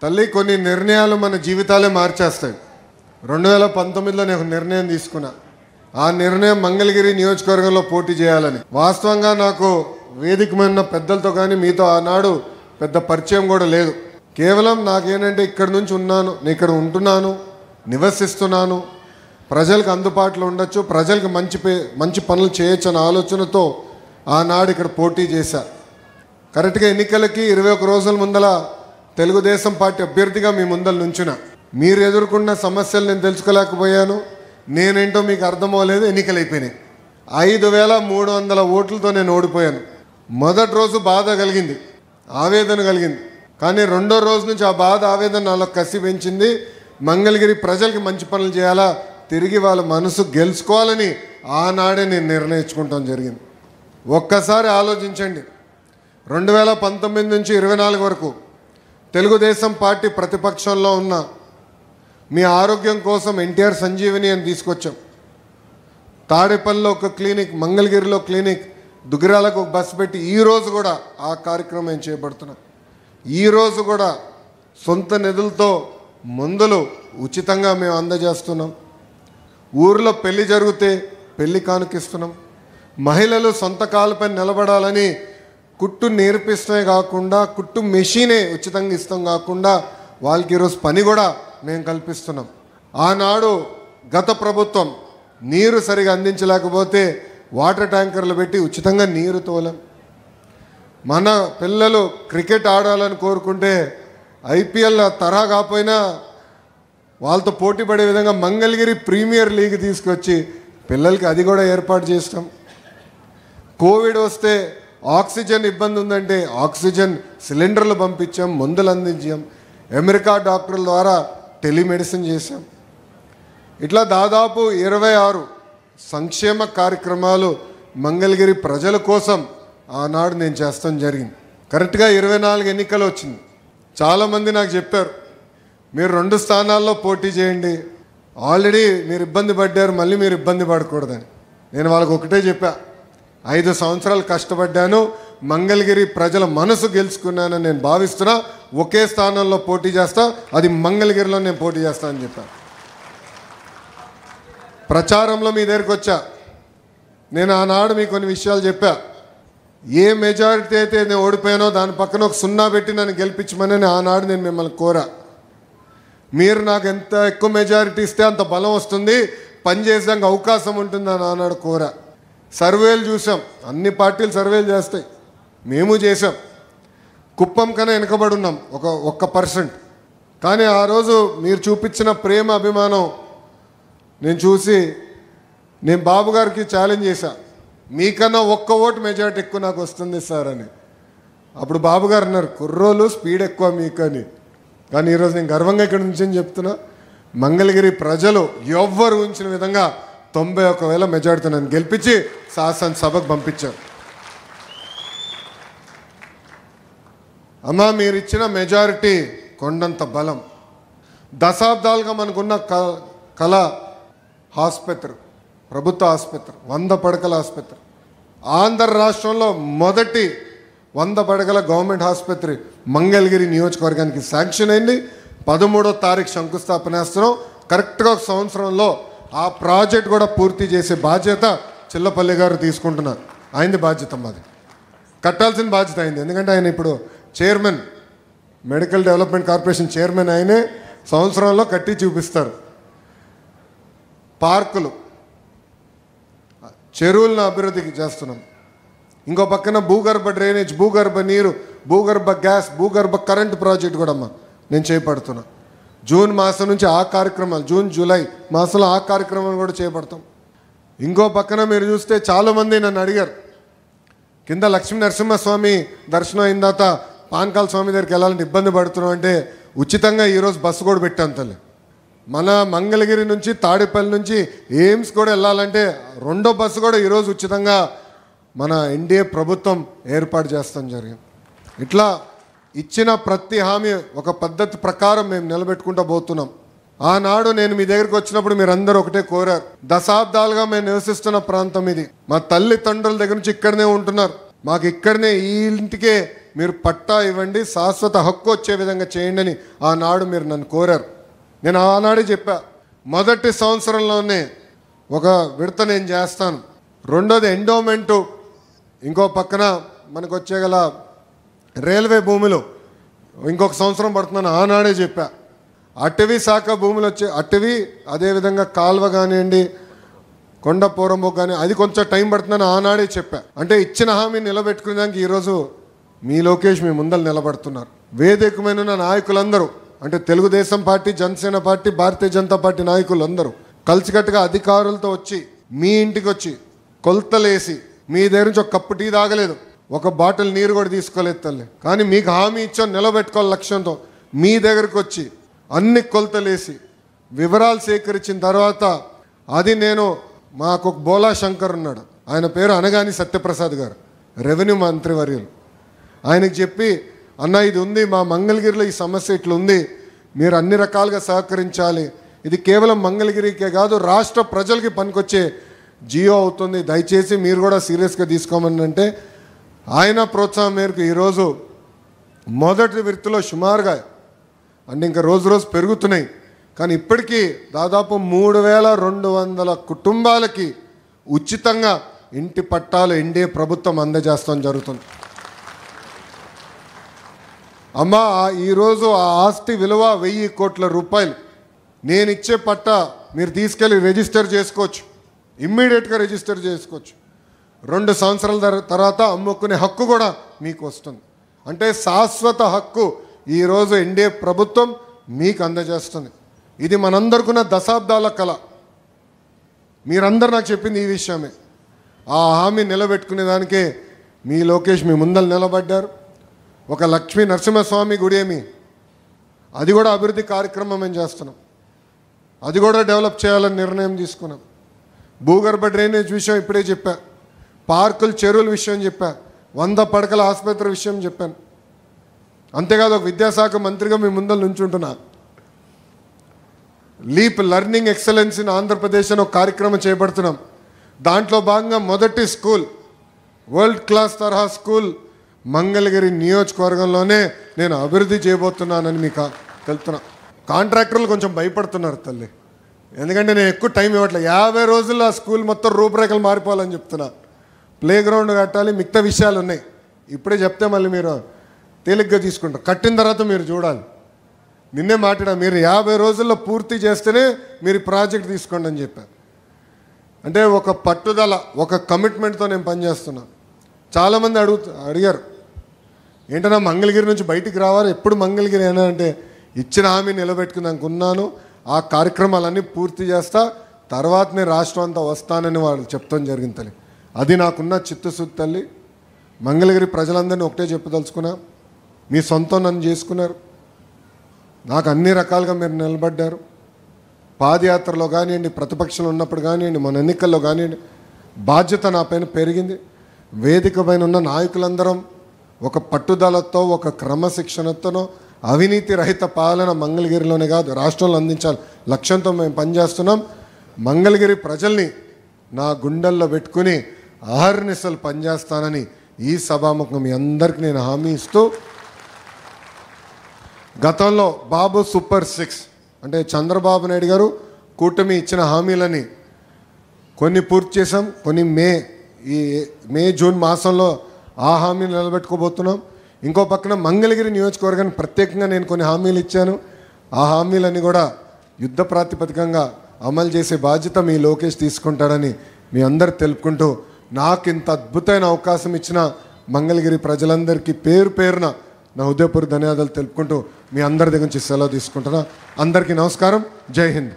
తల్లి కొన్ని నిర్ణయాలు మన జీవితాలే మార్చేస్తాయి. 2019లో నేను నిర్ణయం తీసుకున్నా. ఆ నిర్ణయం మంగళగిరి నియోజకవర్గంలో పోటీ చేయాలని. వాస్తవంగా నాకు వేదిక మీద ఉన్న పెద్దలతో కానీ మీతో ఆనాడు పెద్ద పరిచయం కూడా లేదు. కేవలం నాకేంటంటే ఇక్కడ నుంచి ఉన్నాను, నేను ఇక్కడ ఉంటున్నాను, నివసిస్తున్నాను, ప్రజలకు అందుబాటులో ఉండొచ్చు, ప్రజలకు మంచి పనులు చేయొచ్చు అన్న ఆలోచనతో ఆనాడు ఇక్కడ పోటీ చేశా. కరెక్ట్గా ఎన్నికలకి 21 రోజుల ముందల తెలుగుదేశం పార్టీ అభ్యర్థిగా మీ ముందల నుంచున. మీరు ఎదుర్కొన్న సమస్యలు నేను తెలుసుకోలేకపోయాను, నేనేంటో మీకు అర్థమవ్వలేదు. ఎన్నికలు అయిపోయినాయి. 5300 ఓట్లతో నేను ఓడిపోయాను. మొదటి రోజు బాధ కలిగింది, ఆవేదన కలిగింది. కానీ రెండో రోజు నుంచి ఆ బాధ ఆవేదన నాలో కసి పెంచింది. మంగళగిరి ప్రజలకి మంచి పనులు చేయాలా, తిరిగి వాళ్ళ మనసు గెలుచుకోవాలని ఆనాడే నేను నిర్ణయించుకుంటాం జరిగింది. ఒక్కసారి ఆలోచించండి, 2019 నుంచి 24 వరకు తెలుగుదేశం పార్టీ ప్రతిపక్షంలో ఉన్న మీ ఆరోగ్యం కోసం ఎన్టీఆర్ సంజీవిని అని తీసుకొచ్చాం. తాడేపల్లిలో ఒక క్లినిక్, మంగళగిరిలో క్లినిక్, దుగ్గిరాలకు ఒక బస్సు పెట్టి ఈరోజు కూడా ఆ కార్యక్రమం చేపడుతున్నాం. ఈరోజు కూడా సొంత నిధులతో మందులు ఉచితంగా మేము అందజేస్తున్నాం. ఊరిలో పెళ్లి జరిగితే పెళ్లి కానుకిస్తున్నాం. మహిళలు సొంత కాళ్ళపై నిలబడాలని కుట్టు నేర్పిస్తమే కాకుండా కుట్టు మెషినే ఉచితంగా ఇస్తాం కాకుండా వాళ్ళకి ఈరోజు పని కూడా మేము కల్పిస్తున్నాం. ఆనాడు గత ప్రభుత్వం నీరు సరిగా అందించలేకపోతే వాటర్ ట్యాంకర్లు పెట్టి ఉచితంగా నీరు తోలాం. మన పిల్లలు క్రికెట్ ఆడాలని కోరుకుంటే ఐపీఎల్ తరహా కాకపోయినా వాళ్ళతో పోటీ పడే విధంగా మంగళగిరి ప్రీమియర్ లీగ్ తీసుకొచ్చి పిల్లలకి అది కూడా ఏర్పాటు చేస్తాం. కోవిడ్ వస్తే ఆక్సిజన్ ఇబ్బంది ఉందంటే ఆక్సిజన్ సిలిండర్లు పంపించాం, మందులు అందించాం. అమెరికా డాక్టర్ల ద్వారా టెలిమెడిసిన్ చేశాం. ఇట్లా దాదాపు 26 సంక్షేమ కార్యక్రమాలు మంగళగిరి ప్రజల కోసం ఆనాడు నేను చేస్తాం జరిగింది. కరెక్ట్గా 24 ఎన్నికలు వచ్చింది. చాలామంది నాకు చెప్పారు, మీరు 2 స్థానాల్లో పోటీ చేయండి, ఆల్రెడీ మీరు ఇబ్బంది పడ్డారు, మళ్ళీ మీరు ఇబ్బంది పడకూడదని. నేను వాళ్ళకు ఒకటే చెప్పా, 5 సంవత్సరాలు కష్టపడ్డాను, మంగళగిరి ప్రజల మనసు గెలుచుకున్నానని నేను భావిస్తున్నా. ఒకే స్థానంలో పోటీ చేస్తా, అది మంగళగిరిలో నేను పోటీ చేస్తా అని చెప్పాను. ప్రచారంలో మీ దగ్గరికి వచ్చా. నేను ఆనాడు మీకు కొన్ని విషయాలు చెప్పా. ఏ మెజారిటీ అయితే నేను ఓడిపోయానో దాని పక్కన ఒక 0 పెట్టి నన్ను గెలిపించమని ఆనాడు నేను మిమ్మల్ని కోరా. మీరు నాకు ఎంత ఎక్కువ మెజారిటీ ఇస్తే అంత బలం వస్తుంది, పనిచేసాక అవకాశం ఉంటుందని ఆనాడు కోరా. సర్వేలు చూసాం, అన్ని పార్టీలు సర్వేలు చేస్తాయి, మేము చేసాం. కుప్పం కన్నా వెనుకబడి ఉన్నాం 1%. కానీ ఆ రోజు మీరు చూపించిన ప్రేమ అభిమానం నేను చూసి నేను బాబు గారికి ఛాలెంజ్ చేశా, మీకన్నా 1 ఓటు మెజారిటీ ఎక్కువ నాకు వస్తుంది సార్ అని. అప్పుడు బాబు గారు అన్నారు, కుర్రోలు స్పీడ్ ఎక్కువ మీకు అని. కానీ ఈరోజు నేను గర్వంగా ఇక్కడ నుంచి చెప్తున్నా, మంగళగిరి ప్రజలు ఎవ్వరు ఉంచిన విధంగా 91,000 మెజారిటీ నన్ను గెలిపించి శాసనసభకు పంపించారు. అమ్మా, మీరు ఇచ్చిన మెజారిటీ కొండంత బలం. దశాబ్దాలుగా మనకున్న కళ ఆసుపత్రి, ప్రభుత్వ ఆసుపత్రి, 100 పడకల ఆసుపత్రి, ఆంధ్ర రాష్ట్రంలో మొదటి 100 పడకల గవర్నమెంట్ ఆసుపత్రి మంగళగిరి నియోజకవర్గానికి శాంక్షన్ అయింది. 13వ తారీఖు శంకుస్థాపన చేస్తున్నాం. కరెక్ట్గా 1 సంవత్సరంలో ఆ ప్రాజెక్ట్ కూడా పూర్తి చేసే బాధ్యత చిల్లపల్లి గారు తీసుకుంటున్నారు. ఆయనది బాధ్యత, మాది కట్టాల్సిన బాధ్యత అయింది. ఎందుకంటే ఆయన ఇప్పుడు chairman, medical development corporation chairman, ఆయనే సంవత్సరంలో కట్టి చూపిస్తారు. పార్కులు, చెరువులను అభివృద్ధికి చేస్తున్నాం. ఇంకో పక్కన భూగర్భ డ్రైనేజ్, భూగర్భ నీరు, భూగర్భ గ్యాస్, భూగర్భ కరెంటు ప్రాజెక్ట్ కూడా నేను చేపడుతున్నా. జూన్ మాసం నుంచి ఆ కార్యక్రమాలు, జూన్ జూలై మాసంలో ఆ కార్యక్రమాలు కూడా చేపడతాం. ఇంకో పక్కన మీరు చూస్తే చాలామంది నన్ను అడిగారు, కింద లక్ష్మీ నరసింహస్వామి దర్శనం అయిన తర్వాత పానకాల స్వామి దగ్గరికి వెళ్ళాలంటే ఇబ్బంది పడుతున్నాం అంటే ఉచితంగా ఈరోజు బస్సు కూడా పెట్టాం తల్లి. మన మంగళగిరి నుంచి తాడేపల్లి నుంచి ఎయిమ్స్ కూడా వెళ్ళాలంటే 2వ బస్సు కూడా ఈరోజు ఉచితంగా మన ఎన్డీఏ ప్రభుత్వం ఏర్పాటు చేస్తాం జరిగింది. ఇట్లా ఇచ్చిన ప్రతి హామీ ఒక పద్ధతి ప్రకారం మేము నిలబెట్టుకుంటూ పోతున్నాం. ఆనాడు నేను మీ దగ్గరికి వచ్చినప్పుడు మీరందరూ ఒకటే కోరారు, దశాబ్దాలుగా మేము నివసిస్తున్న ప్రాంతం ఇది, మా తల్లిదండ్రుల దగ్గర నుంచి ఇక్కడనే ఉంటున్నారు, మాకు ఇక్కడనే ఈ ఇంటికే మీరు పట్టా ఇవ్వండి, శాశ్వత హక్కు వచ్చే విధంగా చేయండి అని ఆనాడు మీరు నన్ను కోరారు. నేను ఆనాడే చెప్పా, మొదటి సంవత్సరంలోనే ఒక విడత నేను చేస్తాను. రెండోది ఎండోమెంటు, ఇంకో పక్కన మనకు వచ్చేగల రైల్వే భూములు ఇంకొక సంవత్సరం పడుతుందని ఆనాడే చెప్పా. అటవీ శాఖ భూములు వచ్చే అటవీ, అదేవిధంగా కాల్వ కానివ్వండి, కొండ పోరంబోకు కానీ అది కొంచెం టైం పడుతుందని ఆనాడే చెప్పా. అంటే ఇచ్చిన హామీ నిలబెట్టుకునేదానికి ఈరోజు మీ లోకేష్ మీ ముందర నిలబడుతున్నారు. వేదికమైన నాయకులందరూ, అంటే Telugu Desam party, Janasena party, Bharatiya Janata party నాయకులందరూ కలిసికట్టుగా అధికారులతో వచ్చి మీ ఇంటికి వచ్చి కొలతలేసి, మీ దగ్గర నుంచి ఒక కప్పు టీ తాగలేదు, ఒక బాటిల్ నీరు కూడా తీసుకోలేదు తల్లి, కానీ మీకు హామీ ఇచ్చాం నిలబెట్టుకోవాలి లక్ష్యంతో మీ దగ్గరకు వచ్చి అన్ని కొలతలేసి వివరాలు సేకరించిన తర్వాత, అది నేను మాకు ఒక బోలా శంకర్ ఉన్నాడు, ఆయన పేరు అనగాని సత్యప్రసాద్ గారు, రెవెన్యూ మంత్రివర్యులు, ఆయనకి చెప్పి అన్న ఇది ఉంది మా మంగళగిరిలో, ఈ సమస్య ఇట్లా ఉంది, మీరు అన్ని రకాలుగా సహకరించాలి, ఇది కేవలం మంగళగిరికే కాదు రాష్ట్ర ప్రజలకి పనికొచ్చే జియో అవుతుంది, దయచేసి మీరు కూడా సీరియస్గా తీసుకోమని అంటే ఆయన ప్రోత్సాహం మేరకు ఈరోజు మొదటి విడతలో సుమారుగా, అంటే ఇంకా రోజు రోజు పెరుగుతున్నాయి, కానీ ఇప్పటికీ దాదాపు 3200 కుటుంబాలకి ఉచితంగా ఇంటి పట్టాలు ఎన్డీఏ ప్రభుత్వం అందజేస్తాం జరుగుతుంది. అమ్మ ఈరోజు ఆ ఆస్తి విలువ 1000 కోట్ల రూపాయలు. నేను ఇచ్చే పట్టా మీరు తీసుకెళ్ళి రిజిస్టర్ చేసుకోవచ్చు, ఇమ్మీడియట్గా రిజిస్టర్ చేసుకోవచ్చు. 2 సంవత్సరాల తర్వాత అమ్ముకునే హక్కు కూడా మీకు వస్తుంది. అంటే శాశ్వత హక్కు ఈరోజు ఎన్డీఏ ప్రభుత్వం మీకు అందజేస్తుంది. ఇది మనందరికున్న దశాబ్దాల కళ. మీరందరూ నాకు చెప్పింది ఈ విషయమే. ఆ హామీ నిలబెట్టుకునే దానికే మీ లోకేష్ మీ ముందర నిలబడ్డారు. ఒక లక్ష్మీ నరసింహస్వామి గుడి ఏమి, అది కూడా అభివృద్ధి కార్యక్రమం మేము చేస్తున్నాం, అది కూడా డెవలప్ చేయాలని నిర్ణయం తీసుకున్నాం. భూగర్భ డ్రైనేజ్ విషయం ఇప్పుడే చెప్పా, పార్కులు చెరువుల విషయం చెప్పా, 100 పడకల ఆసుపత్రి విషయం చెప్పాను. అంతేకాదు ఒక విద్యాశాఖ మంత్రిగా మీ ముందర నుంచుంటున్నా. Leap learning excellence in Andhra Pradesh అని ఒక కార్యక్రమం చేపడుతున్నాం. దాంట్లో భాగంగా మొదటి స్కూల్, వరల్డ్ క్లాస్ తరహా స్కూల్ మంగళగిరి నియోజకవర్గంలోనే నేను అభివృద్ధి చేయబోతున్నానని మీకు తెలుపుతున్నా. కాంట్రాక్టర్లు కొంచెం భయపడుతున్నారు తల్లి, ఎందుకంటే నేను ఎక్కువ టైం ఇవ్వట్లేదు. 50 రోజుల్లో ఆ స్కూల్ మొత్తం రూపురేఖలు మారిపోవాలని చెప్తున్నా. ప్లే గ్రౌండ్ కట్టాలి, మిగతా విషయాలు ఉన్నాయి. ఇప్పుడే చెప్తే మళ్ళీ మీరు తేలిగ్గా తీసుకుంటారు, కట్టిన తర్వాత మీరు చూడాలి. నిన్నే మాట్లాడా, మీరు 50 రోజుల్లో పూర్తి చేస్తేనే మీరు ప్రాజెక్ట్ తీసుకోండి అని చెప్పారు. అంటే ఒక పట్టుదల, ఒక కమిట్మెంట్తో నేను పనిచేస్తున్నాను. చాలామంది అడిగారు ఏంటన్నా మంగళగిరి నుంచి బయటికి రావాలి, ఎప్పుడు మంగళగిరి అయినా అంటే ఇచ్చిన హామీ నిలబెట్టుకున్నాక ఉన్నాను. ఆ కార్యక్రమాలన్నీ పూర్తి చేస్తా, తర్వాత నేను రాష్ట్రం అంతా వస్తానని వాళ్ళు చెప్తాం జరిగింది తల్లి. అది నాకున్న చిత్తశుద్ధి తల్లి. మంగళగిరి ప్రజలందరినీ ఒకటే చెప్పదలుచుకున్నా, మీ సొంతం నన్ను చేసుకున్నారు, నాకు అన్ని రకాలుగా మీరు నిలబడ్డారు. పాదయాత్రలో కానివ్వండి, ప్రతిపక్షంలో ఉన్నప్పుడు కానివ్వండి, మన ఎన్నికల్లో కానివ్వండి, బాధ్యత నా పైన పెరిగింది. వేదిక పైన ఉన్న నాయకులందరం ఒక పట్టుదలతో, ఒక క్రమశిక్షణతోనో అవినీతి రహిత పాలన మంగళగిరిలోనే కాదు రాష్ట్రంలో అందించాలి లక్ష్యంతో మేము పనిచేస్తున్నాం. మంగళగిరి ప్రజల్ని నా గుండెల్లో పెట్టుకుని అహర్నిశలు పనిచేస్తానని ఈ సభాముఖం మీ అందరికీ నేను హామీ ఇస్తూ, గతంలో బాబు సూపర్ 6 అంటే చంద్రబాబు నాయుడు గారు కూటమి ఇచ్చిన హామీలని కొన్ని పూర్తి చేసాం, కొన్ని మే జూన్ మాసంలో ఆ హామీని నిలబెట్టుకోబోతున్నాం. ఇంకో పక్కన మంగళగిరి నియోజకవర్గానికి ప్రత్యేకంగా నేను కొన్ని హామీలు ఇచ్చాను. ఆ హామీలన్నీ కూడా యుద్ధ ప్రాతిపదికంగా అమలు చేసే బాధ్యత మీ లోకేష్ తీసుకుంటాడని మీ అందరు తెలుపుకుంటూ, నాకు ఇంత అద్భుతమైన అవకాశం ఇచ్చిన మంగళగిరి ప్రజలందరికీ పేరు పేరున నా హృదయపూర్వక ధన్యవాదాలు తెలుపుకుంటూ మీ అందరి దగ్గర నుంచి సెలవు తీసుకుంటున్నా. అందరికీ నమస్కారం. జై హింద్.